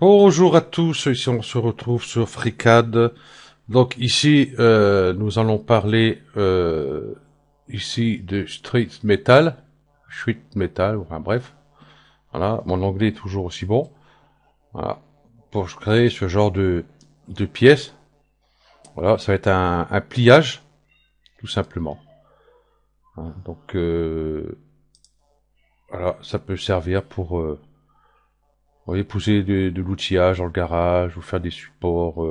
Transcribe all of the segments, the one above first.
Bonjour à tous, ici on se retrouve sur FreeCAD. Donc ici, nous allons parler ici de Street Metal, enfin bref. Voilà, mon anglais est toujours aussi bon. Voilà, pour créer ce genre de pièces. Voilà, ça va être un pliage, tout simplement. Hein, donc voilà, ça peut servir pour vous voyez, poser de l'outillage dans le garage ou faire des supports.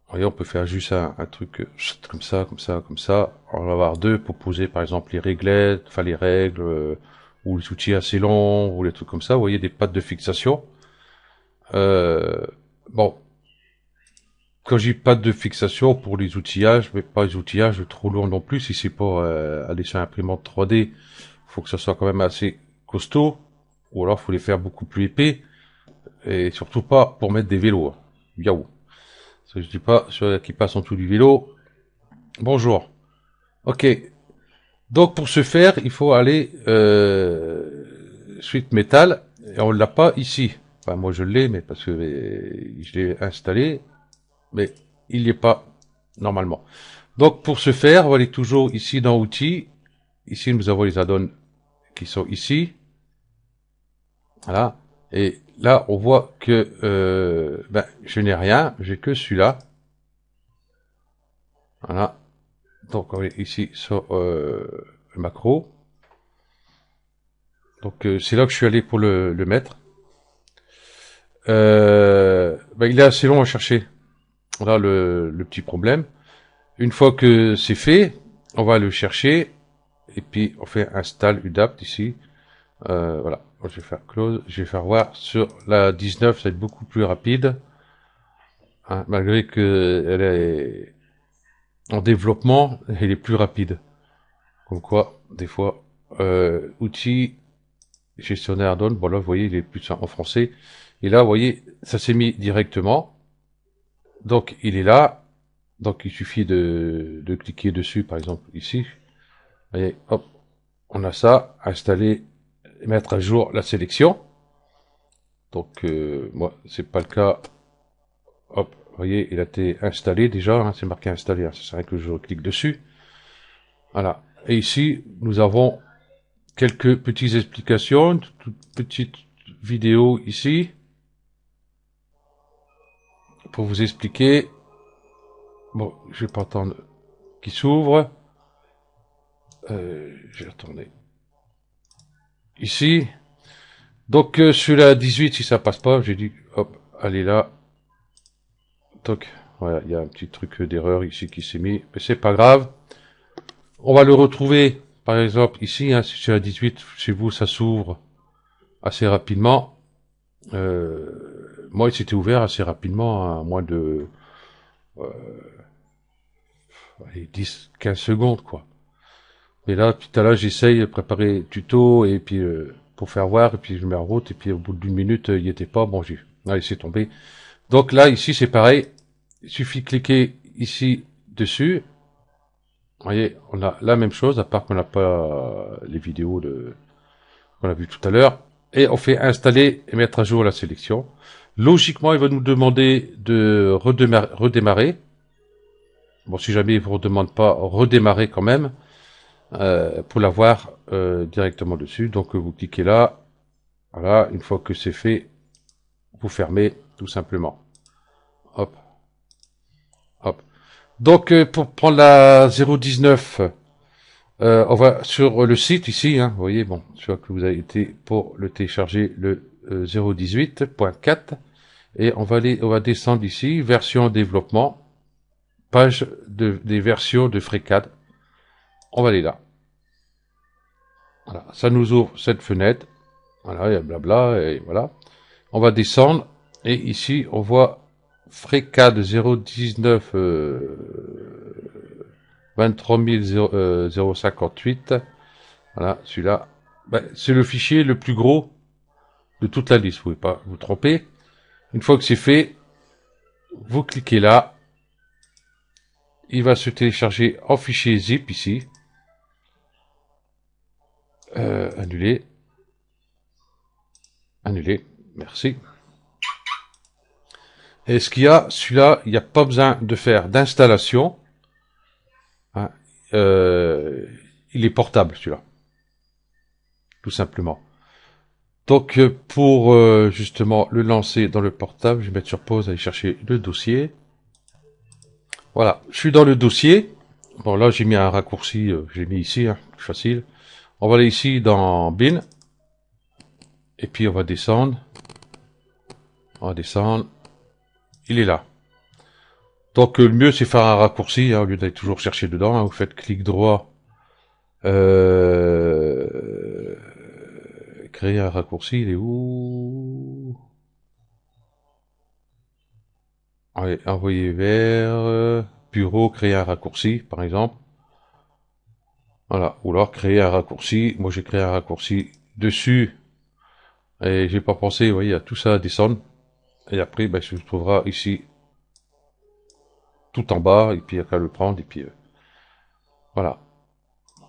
Voyez, on peut faire juste un truc comme ça, comme ça, comme ça. On va avoir deux pour poser par exemple les réglettes, enfin les règles, ou les outils assez longs, ou les trucs comme ça. Vous voyez, des pattes de fixation. Euh, bon, quand j'ai pattes de fixation pour les outillages, mais pas les outillages trop lourds non plus. Si c'est pour aller sur imprimante 3D, faut que ça soit quand même assez costaud, ou alors faut les faire beaucoup plus épais, et surtout pas pour mettre des vélos. Yaou. Ça, je dis pas ceux qui passent en dessous du vélo. Bonjour. Ok. Donc pour ce faire, il faut aller suite métal et on l'a pas ici. Enfin moi je l'ai, mais parce que je l'ai installé, mais il n'y est pas normalement. Donc pour ce faire, on va aller toujours ici dans outils. Ici nous avons les add-ons qui sont ici. Voilà. Et là on voit que je n'ai rien, j'ai que celui-là. Voilà. Donc on est ici sur le macro. Donc c'est là que je suis allé pour le mettre. Il est assez long à chercher. Voilà le petit problème. Une fois que c'est fait, on va le chercher et puis on fait install UDAPT ici. Voilà. Je vais faire close. Je vais faire voir sur la 19, ça va être beaucoup plus rapide, hein, malgré que elle est en développement, elle est plus rapide. Comme quoi, des fois, outils gestionnaire donne. Bon là, vous voyez, il est plus en français. Et là, vous voyez, ça s'est mis directement. Donc, il est là. Donc, il suffit de cliquer dessus, par exemple, ici. Vous voyez, hop, on a ça. Installer, mettre à jour la sélection. Donc, moi, c'est pas le cas. Hop, vous voyez, il a été installé déjà. Hein, c'est marqué installé. Hein, ça serait que je clique dessus. Voilà. Et ici, nous avons quelques petites explications, toute petite vidéo ici, pour vous expliquer. Bon, je vais pas attendre qu'il s'ouvre. Je vais retourner ici. Donc sur la 18, si ça passe pas, j'ai dit hop, allez là. Toc. Voilà, il y a un petit truc d'erreur ici qui s'est mis, mais c'est pas grave. On va le retrouver, par exemple ici, hein, si sur la 18, chez vous, ça s'ouvre assez rapidement. Moi, il s'était ouvert assez rapidement, à moins de 10-15 secondes, quoi. Et là, tout à l'heure, j'essaye de préparer le tuto et puis pour faire voir, et puis je mets en route, et puis au bout d'une minute, il n'y était pas. Bon, j'ai laissé tomber. Donc là, ici, c'est pareil. Il suffit de cliquer ici dessus. Vous voyez, on a la même chose, à part qu'on n'a pas les vidéos qu'on a vu tout à l'heure. Et on fait installer et mettre à jour la sélection. Logiquement, il va nous demander de redémarrer. Bon, si jamais il vous redemande pas, redémarrer quand même. Pour l'avoir directement dessus. Donc vous cliquez là, voilà, une fois que c'est fait, vous fermez tout simplement. Hop, hop. Donc pour prendre la 019, on va sur le site ici, hein, vous voyez, bon, je vois que vous avez été pour le télécharger le 018.4 et on va descendre ici, version développement, page des versions de FreeCAD. On va aller là. Voilà, ça nous ouvre cette fenêtre. Voilà, il y a blabla, et voilà. On va descendre, et ici, on voit FreeCAD 019 23 058. Voilà, celui-là. C'est le fichier le plus gros de toute la liste, vous ne pouvez pas vous tromper. Une fois que c'est fait, vous cliquez là. Il va se télécharger en fichier zip ici. Annuler. Annuler. Merci. Et ce qu'il y a, celui-là, il n'y a pas besoin de faire d'installation. Hein. Il est portable, celui-là. Tout simplement. Donc, pour justement le lancer dans le portable, je vais mettre sur pause, aller chercher le dossier. Voilà, je suis dans le dossier. Bon, là, j'ai mis un raccourci, j'ai mis ici, hein, facile. On va aller ici dans Bin. Et puis, on va descendre. On va descendre. Il est là. Donc, le mieux, c'est faire un raccourci, hein, au lieu d'aller toujours chercher dedans. Hein, vous faites clic droit. Créer un raccourci, il est où? Allez, envoyer vers bureau, créer un raccourci, par exemple. Voilà, ou alors créer un raccourci. Moi, j'ai créé un raccourci dessus et j'ai pas pensé, vous voyez, à tout ça à descendre. Et après, ben, se trouvera ici tout en bas et puis il n'y a qu'à le prendre et puis voilà.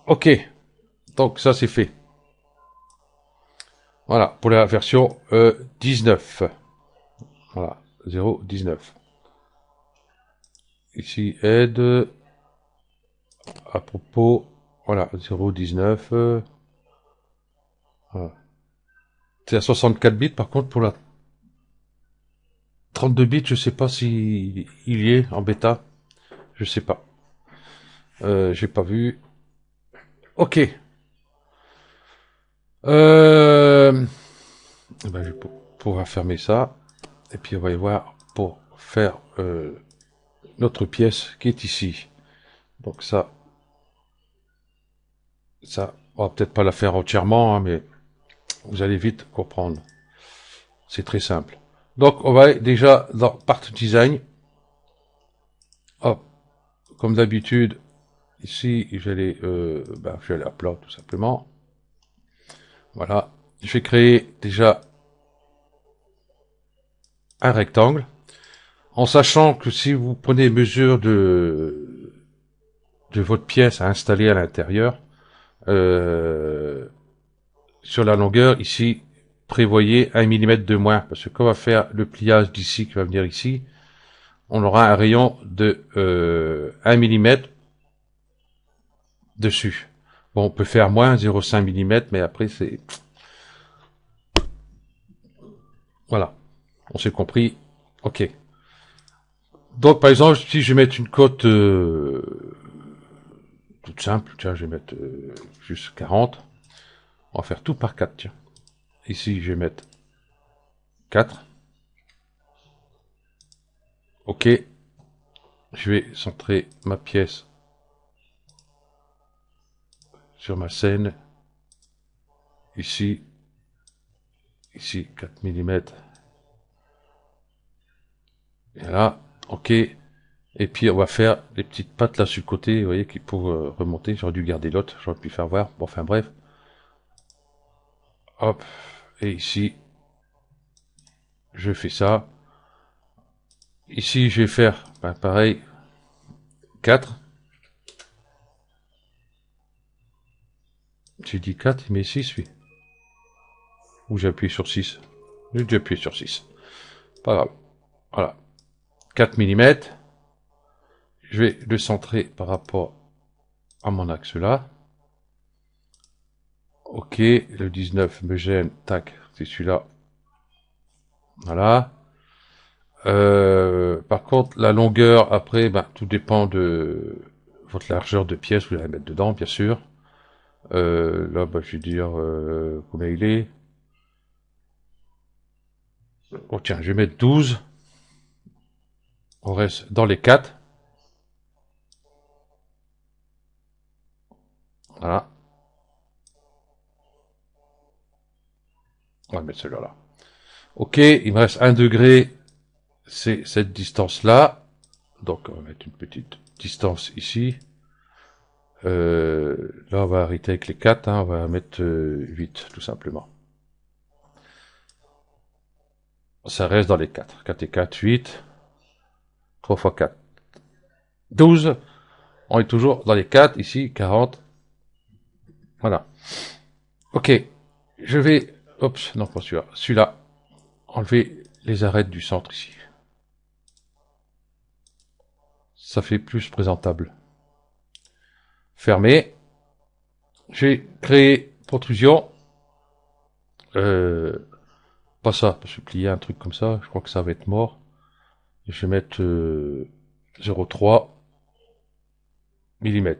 Ok, donc ça c'est fait. Voilà, pour la version 19. Voilà, 0.19. Ici, aide. À propos, voilà, 0.19. Voilà. C'est à 64 bits, par contre, pour la 32 bits, je sais pas si il y est en bêta. Je sais pas. J'ai pas vu. Ok. Ben, je vais pouvoir fermer ça. Et puis on va y voir pour faire notre pièce qui est ici. Donc ça, on va peut-être pas la faire entièrement, hein, mais vous allez vite comprendre. C'est très simple. Donc on va aller déjà dans Part Design. Hop, comme d'habitude, ici je vais aller à plat tout simplement. Voilà, je vais créer déjà un rectangle, en sachant que si vous prenez mesure de votre pièce à installer à l'intérieur, sur la longueur, ici, prévoyez 1 mm de moins, parce que quand on va faire le pliage d'ici, qui va venir ici, on aura un rayon de 1 mm dessus. Bon, on peut faire moins 0,5 mm, mais après c'est... Voilà, on s'est compris. Ok. Donc par exemple, si je vais mettre une cote toute simple, tiens, je vais mettre juste 40. On va faire tout par 4, tiens. Ici, je vais mettre 4. Ok. Je vais centrer ma pièce sur ma scène. Ici. Ici, 4 mm. Et là, ok. Et puis, on va faire les petites pattes là sur le côté, vous voyez, qui pour remonter. J'aurais dû garder l'autre, j'aurais pu faire voir. Bon, enfin, bref. Hop. Et ici, je fais ça. Ici, je vais faire, ben, pareil, 4. J'ai dit 4, mais 6, oui. Ou j'ai appuyé sur 6. J'ai dû appuyer sur 6. Pas grave. Voilà. 4 mm. Je vais le centrer par rapport à mon axe là. Ok, le 19 me gêne. Tac, c'est celui-là. Voilà. Par contre, la longueur, après, ben, tout dépend de votre largeur de pièce, vous allez mettre dedans, bien sûr. Là, ben, je vais dire combien il est. Oh tiens, je vais mettre 12. On reste dans les 4. Voilà. On va mettre celui-là. Ok, il me reste 1 degré. C'est cette distance-là. Donc, on va mettre une petite distance ici. Là, on va arrêter avec les 4. Hein, on va mettre 8, tout simplement. Ça reste dans les 4. 4 et 4, 8. 3 fois 4. 12. On est toujours dans les 4. Ici, 40. Voilà. Ok. Je vais... Oups, non, pas celui-là. Celui-là. enlever les arêtes du centre ici. Ça fait plus présentable. Fermer. J'ai créé protrusion. Pas ça, parce que plier un truc comme ça, je crois que ça va être mort. Je vais mettre 0,3 mm.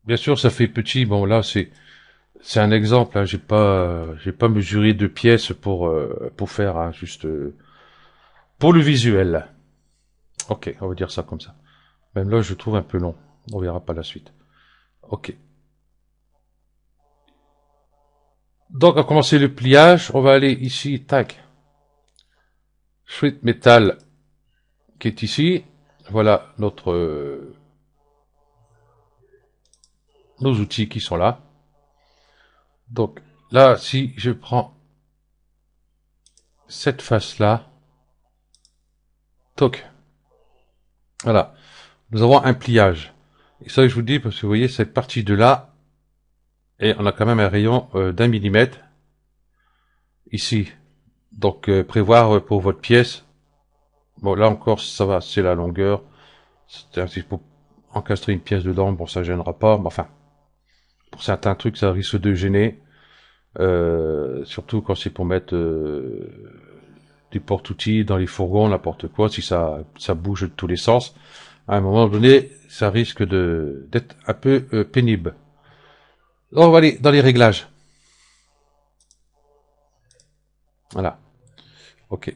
Bien sûr, ça fait petit. Bon, là, c'est un exemple. Hein. J'ai pas mesuré de pièces pour faire, hein, juste pour le visuel. Ok, on va dire ça comme ça. Même là, je trouve un peu long. On verra pas la suite. Ok. Donc, à commencer le pliage, on va aller ici, tac. Sheet Metal qui est ici. Voilà nos outils qui sont là. Donc, là, si je prends cette face-là, toc. Voilà. Nous avons un pliage. Et ça, je vous dis, parce que vous voyez, cette partie de là, et on a quand même un rayon d'1 millimètre ici. Donc, prévoir pour votre pièce. Bon, là encore, ça va, c'est la longueur. C'est pour encastrer une pièce dedans, bon, ça gênera pas. Mais enfin, pour certains trucs, ça risque de gêner. Surtout quand c'est pour mettre des porte-outils dans les fourgons, n'importe quoi, si ça bouge de tous les sens. À un moment donné, ça risque d'être un peu pénible. Donc, on va aller dans les réglages. Voilà. Ok.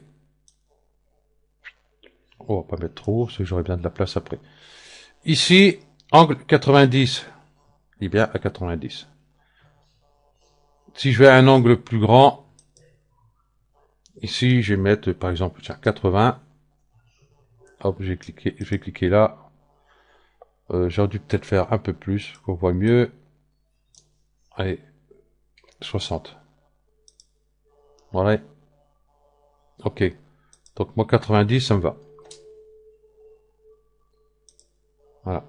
On va pas mettre trop, parce que j'aurai bien de la place après. Ici, angle 90. Il est bien à 90. Si je vais à un angle plus grand, ici, je vais mettre, par exemple, 80. Hop, je vais cliquer là. J'aurais dû peut-être faire un peu plus, qu'on voit mieux. Allez, 60. Voilà. Ok. Donc, moi, 90, ça me va. Voilà.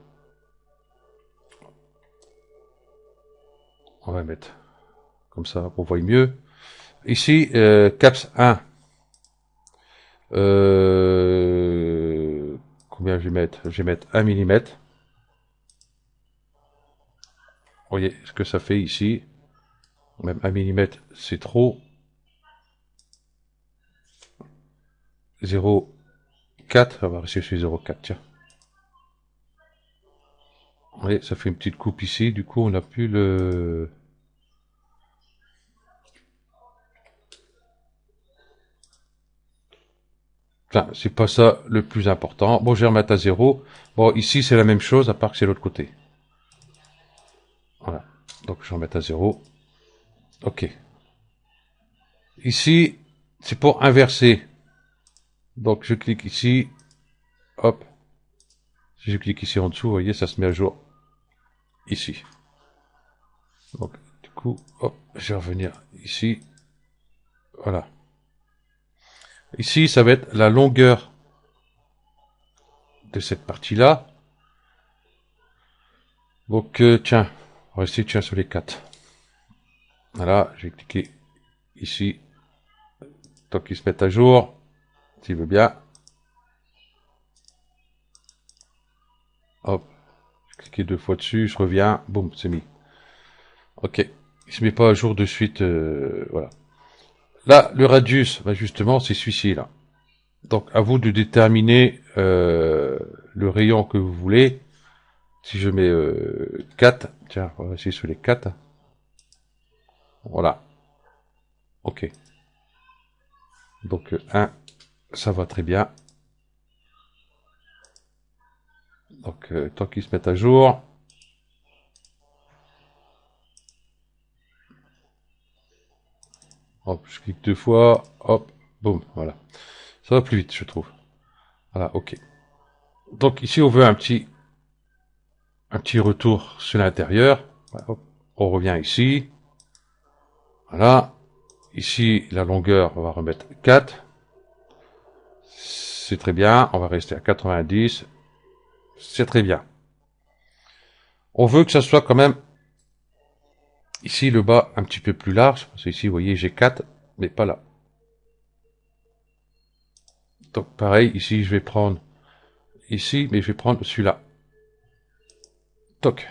On va mettre comme ça, on voit mieux. Ici, caps 1. Combien je vais mettre? Je vais mettre 1 mm. Vous voyez ce que ça fait ici. Même 1 mm, c'est trop. 0,4. On va rester sur 0,4. Tiens. Vous voyez, ça fait une petite coupe ici. Du coup, on n'a plus le... Enfin, c'est pas ça le plus important. Bon, je vais remettre à 0. Bon, ici, c'est la même chose, à part que c'est l'autre côté. Voilà. Donc, je vais remettre à 0. Ok. Ici, c'est pour inverser. Donc, je clique ici. Hop. Si je clique ici en dessous, vous voyez, ça se met à jour ici. Donc, du coup, hop, je vais revenir ici. Voilà. Ici, ça va être la longueur de cette partie-là. Donc, tiens, on va rester tiens, sur les 4. Voilà, je vais cliquer ici. Tant qu'ils se mettent à jour, s'il veut bien. Hop, je clique 2 fois dessus, je reviens, boum, c'est mis. Ok, il se met pas à jour de suite, voilà. Là, le radius, bah justement, c'est celui-ci, là. Donc, à vous de déterminer le rayon que vous voulez. Si je mets 4, tiens, on va essayer sur les 4. Voilà. Ok. Donc, 1, ça va très bien. Donc, tant qu'ils se mettent à jour. Hop, je clique 2 fois. Hop, boum, voilà. Ça va plus vite, je trouve. Voilà, ok. Donc, ici, on veut un petit retour sur l'intérieur. Voilà, on revient ici. Voilà. Ici, la longueur, on va remettre 4. C'est très bien. On va rester à 90. C'est très bien. On veut que ça soit quand même ici le bas un petit peu plus large. Parce que ici, vous voyez, j'ai 4, mais pas là. Donc pareil, ici je vais prendre ici, mais je vais prendre celui-là. Toc.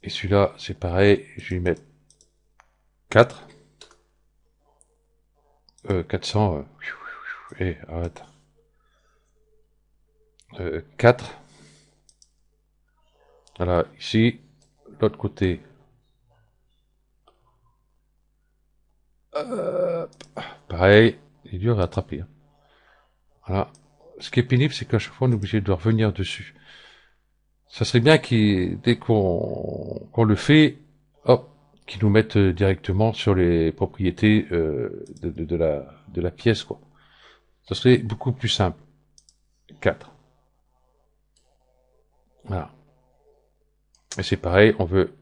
Et celui-là, c'est pareil, je vais y mettre 4. 400. Et arrête. 4. Voilà, ici, l'autre côté. Pareil, il est dur à attraper. Hein. Voilà. Ce qui est pénible, c'est qu'à chaque fois, on est obligé de revenir dessus. Ça serait bien dès qu'on le fait, hop, qu'ils nous mettent directement sur les propriétés de la pièce, quoi. Ça serait beaucoup plus simple. 4. Voilà. Et c'est pareil, on veut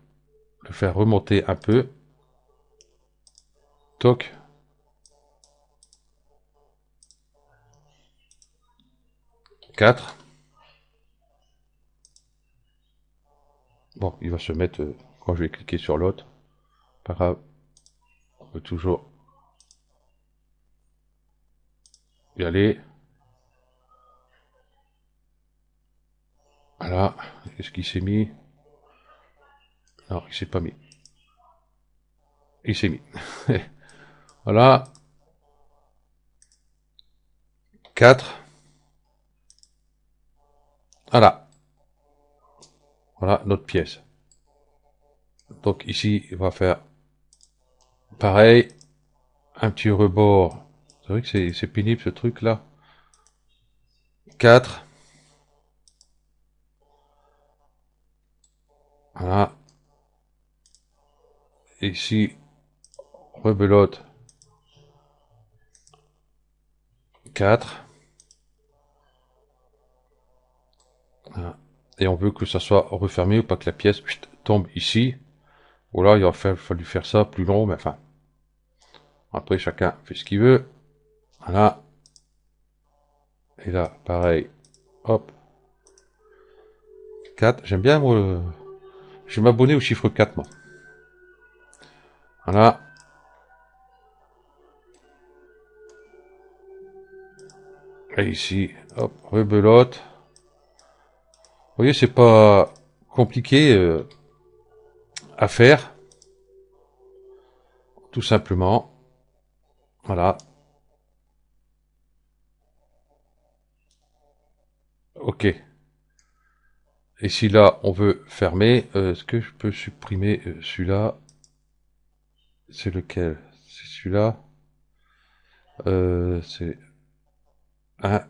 le faire remonter un peu. Toc. 4. Bon, il va se mettre quand je vais cliquer sur l'autre. Pas grave. On peut toujours y aller. Voilà. Est-ce qu'il s'est mis? Non, il s'est pas mis. Il s'est mis. Voilà. 4. Voilà. Voilà notre pièce. Donc ici, il va faire pareil. Un petit rebord. C'est vrai que c'est pénible ce truc là. 4. Voilà. Et ici, rebelote. 4. Voilà. Et on veut que ça soit refermé ou pas que la pièce tombe ici. Ou là, il aurait fallu faire ça plus long, mais enfin. Après, chacun fait ce qu'il veut. Voilà. Et là, pareil. Hop. 4. J'aime bien, moi, je vais m'abonner au chiffre 4, moi. Voilà. Et ici, hop, rebelote. Vous voyez, c'est pas compliqué à faire. Tout simplement. Voilà. Ok. Et si là, on veut fermer, est-ce que je peux supprimer celui-là? C'est lequel? C'est celui-là. C'est un.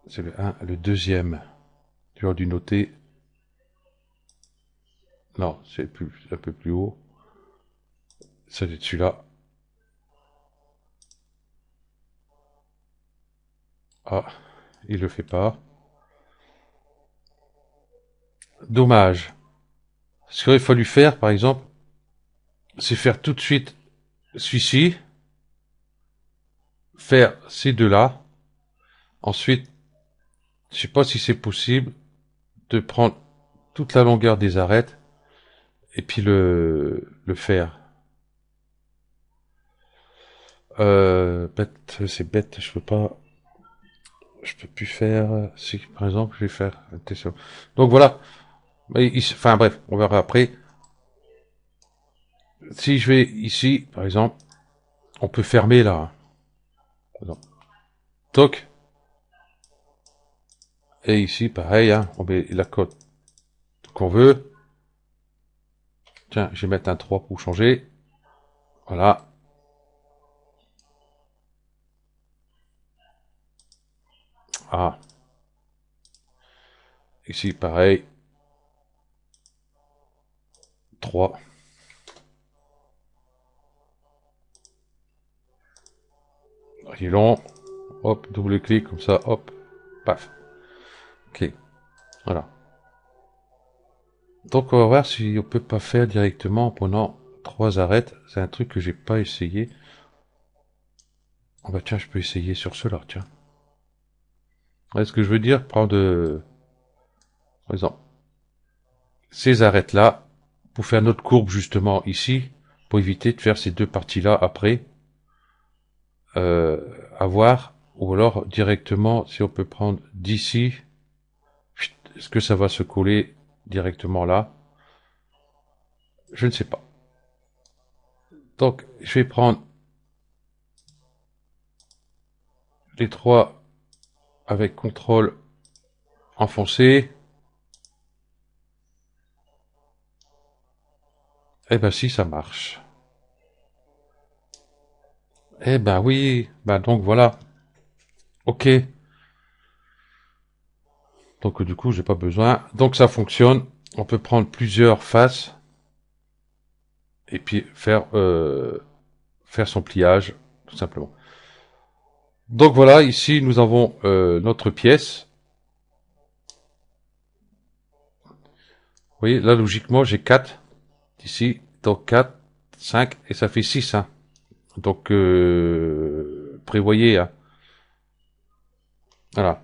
C'est le 1, le deuxième. J'aurais dû noter. Non, c'est un peu plus haut. Ça doit être celui-là. Ah, il le fait pas. Dommage. Ce qu'il aurait fallu faire, par exemple, c'est faire tout de suite celui-ci, faire ces deux-là. Ensuite, je sais pas si c'est possible de prendre toute la longueur des arêtes et puis le faire. Bête, c'est bête, je peux plus faire. Si par exemple, je vais faire un test. Donc voilà. Enfin bref, on verra après. Si je vais ici, par exemple, on peut fermer là. Toc. Et ici, pareil, hein, on met la cote qu'on veut. Tiens, je vais mettre un 3 pour changer. Voilà. Ah. Ici, pareil. 3. Il est long. Hop, double clic, comme ça, hop. Paf. Ok. Voilà. Donc, on va voir si on peut pas faire directement en prenant 3 arêtes. C'est un truc que j'ai pas essayé. Oh bah tiens, je peux essayer sur cela, tiens. Ouais, ce que je veux dire, prendre, par exemple, ces arêtes-là, pour faire notre courbe justement ici, pour éviter de faire ces deux parties-là après, à voir, ou alors directement, si on peut prendre d'ici, est-ce que ça va se coller directement là? Je ne sais pas. Donc, je vais prendre les trois avec contrôle enfoncé. Eh ben si, ça marche. Eh ben oui, ben donc voilà. Ok. Donc du coup, j'ai pas besoin. Donc ça fonctionne. On peut prendre plusieurs faces et puis faire son pliage, tout simplement. Donc voilà, ici nous avons notre pièce. Vous voyez, là logiquement j'ai 4 ici, donc 4, 5 et ça fait 6. Hein. Donc prévoyez. Hein. Voilà.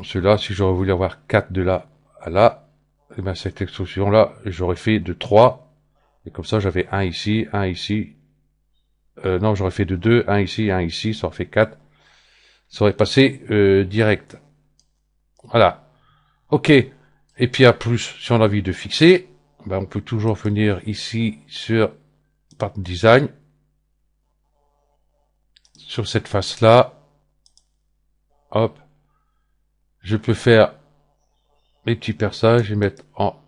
Celui-là, si j'aurais voulu avoir 4 de là à là, et ben cette extrusion-là, j'aurais fait de 3. Et comme ça, j'avais un ici, un ici. Non, j'aurais fait de 2, un ici, ça aurait fait 4. Ça aurait passé direct. Voilà. Ok. Et puis à plus, si on a envie de fixer, ben on peut toujours venir ici sur Part Design, sur cette face-là. Hop. Je peux faire mes petits perçages et mettre en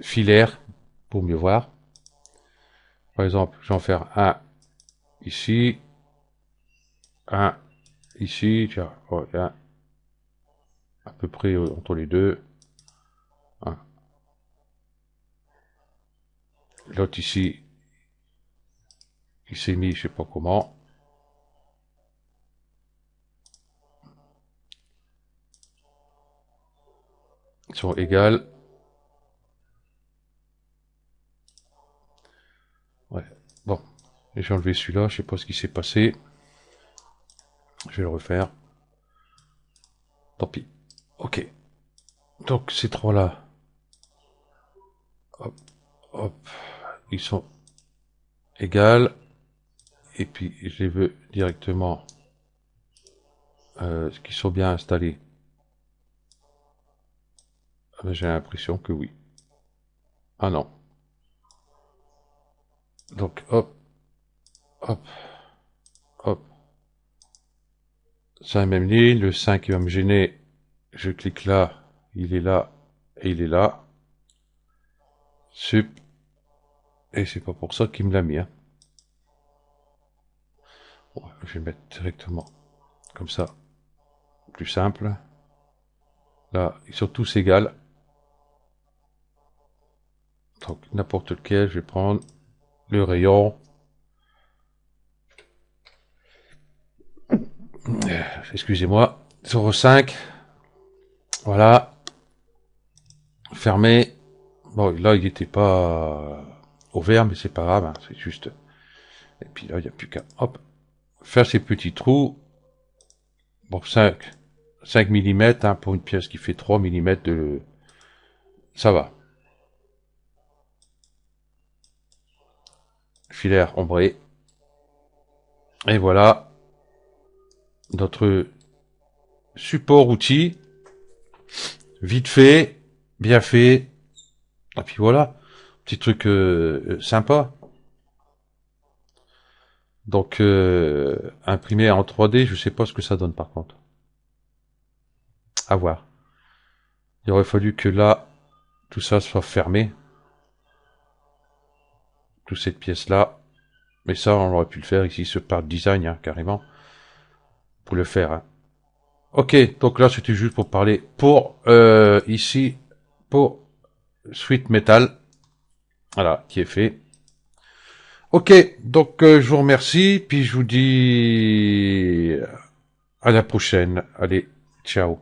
filaire pour mieux voir. Par exemple, je vais en faire un ici, un ici, tiens, oh, un à peu près entre les deux. Un. L'autre ici, il s'est mis, je sais pas comment. Ils sont égales. Ouais. Bon. J'ai enlevé celui-là, je sais pas ce qui s'est passé. Je vais le refaire. Tant pis. Ok. Donc ces trois-là. Hop, hop. Ils sont égales. Et puis je les veux directement. Qui sont bien installés. J'ai l'impression que oui. Ah non. Donc hop, hop, hop. C'est la même ligne. Le 5 qui va me gêner. Je clique là. Il est là. Et il est là. Sup. Et c'est pas pour ça qu'il me l'a mis. Hein. Bon, je vais mettre directement comme ça. Plus simple. Là, ils sont tous égales. Donc n'importe lequel, je vais prendre le rayon. Excusez-moi. 0,5. Voilà. Fermé. Bon, là, il n'était pas ouvert, mais c'est pas grave. Hein, c'est juste. Et puis là, il n'y a plus qu'à, hop, faire ces petits trous. Bon, 5 mm hein, pour une pièce qui fait 3 mm de... Ça va. Filaire ombré. Et voilà notre support outil. Vite fait, bien fait. Et puis voilà, petit truc sympa. Donc imprimé en 3D, je sais pas ce que ça donne par contre. À voir. Il aurait fallu que là, tout ça soit fermé. Toute cette pièce-là. Mais ça, on aurait pu le faire ici sur Part Design, hein, carrément. Pour le faire. Hein. Ok, donc là, c'était juste pour parler. Pour, ici, pour Sweet Metal. Voilà, qui est fait. Ok, donc je vous remercie, puis je vous dis à la prochaine. Allez, ciao.